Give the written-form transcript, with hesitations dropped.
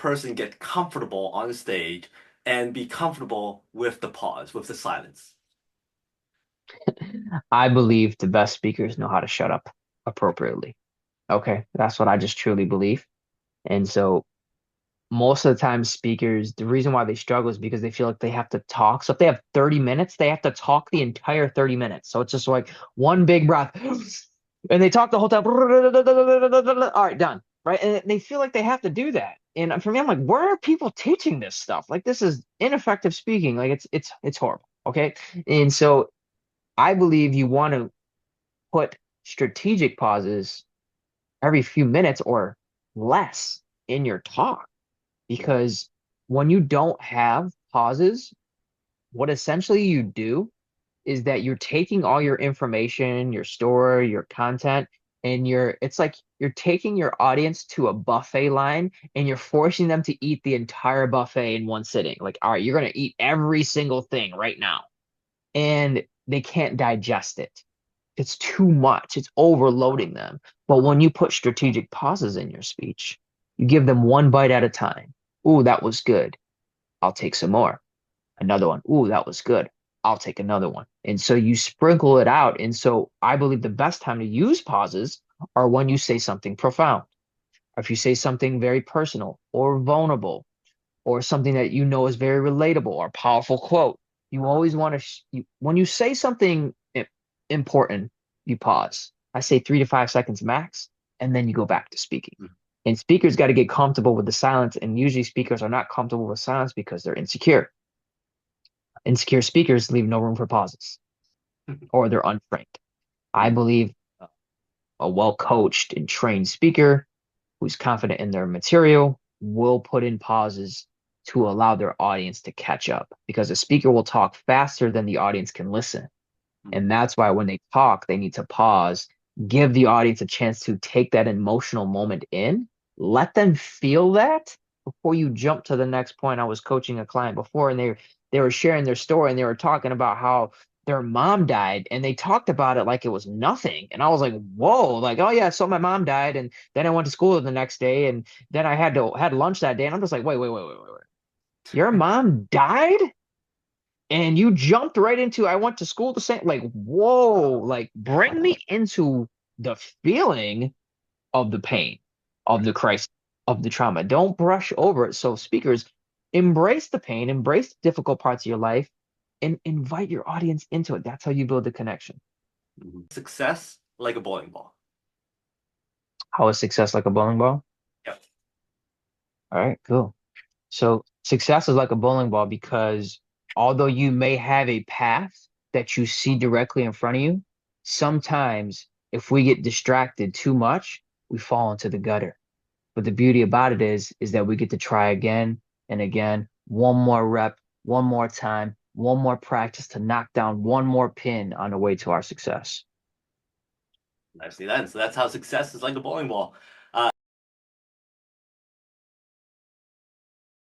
person get comfortable on stage and be comfortable with the pause, with the silence? I believe the best speakers know how to shut up appropriately. Okay, that's what I just truly believe. And so most of the time, speakers, the reason why they struggle is because they feel like they have to talk. So if they have 30 minutes, they have to talk the entire 30 minutes. So it's just like one big breath, and they talk the whole time. All right, done. Right. And they feel like they have to do that. And for me, I'm like, where are people teaching this stuff? Like this is ineffective speaking. Like it's horrible. Okay. And so I believe you want to put strategic pauses every few minutes or less in your talk because when you don't have pauses, what essentially you do is that you're taking all your information, your story, your content, and it's like you're taking your audience to a buffet line and you're forcing them to eat the entire buffet in one sitting. Like, all right, you're gonna eat every single thing right now. And they can't digest it. It's too much. It's overloading them. But when you put strategic pauses in your speech, you give them one bite at a time. Ooh, that was good. I'll take some more. Another one. Ooh, that was good. I'll take another one. And so you sprinkle it out. And so I believe the best time to use pauses are when you say something profound, or if you say something very personal or vulnerable, or something that you know is very relatable or powerful quote. You always want to, when you say something important, you pause. I say 3 to 5 seconds max, and then you go back to speaking. And speakers got to get comfortable with the silence. And usually speakers are not comfortable with silence because they're insecure. Insecure speakers leave no room for pauses or they're unframed. I believe a well coached and trained speaker who's confident in their material will put in pauses to allow their audience to catch up because a speaker will talk faster than the audience can listen. And that's why when they talk, they need to pause, give the audience a chance to take that emotional moment in, let them feel that before you jump to the next point. I was coaching a client before and they were sharing their story and they were talking about how their mom died and they talked about it like it was nothing. And I was like, whoa, like, oh yeah, so my mom died and then I went to school the next day and then I had lunch that day. And I'm just like, wait. Your mom died? And you jumped right into I went to school the same like whoa, like bring me into the feeling of the pain, of the crisis, of the trauma. Don't brush over it. So speakers, embrace the pain, embrace the difficult parts of your life, and invite your audience into it. That's how you build the connection. Success like a bowling ball. How is success like a bowling ball? Yep. All right, cool. So success is like a bowling ball because although you may have a path that you see directly in front of you, sometimes if we get distracted too much, we fall into the gutter. But the beauty about it is that we get to try again and again, one more rep, one more time, one more practice to knock down one more pin on the way to our success. Nicely done. So that's how success is like a bowling ball.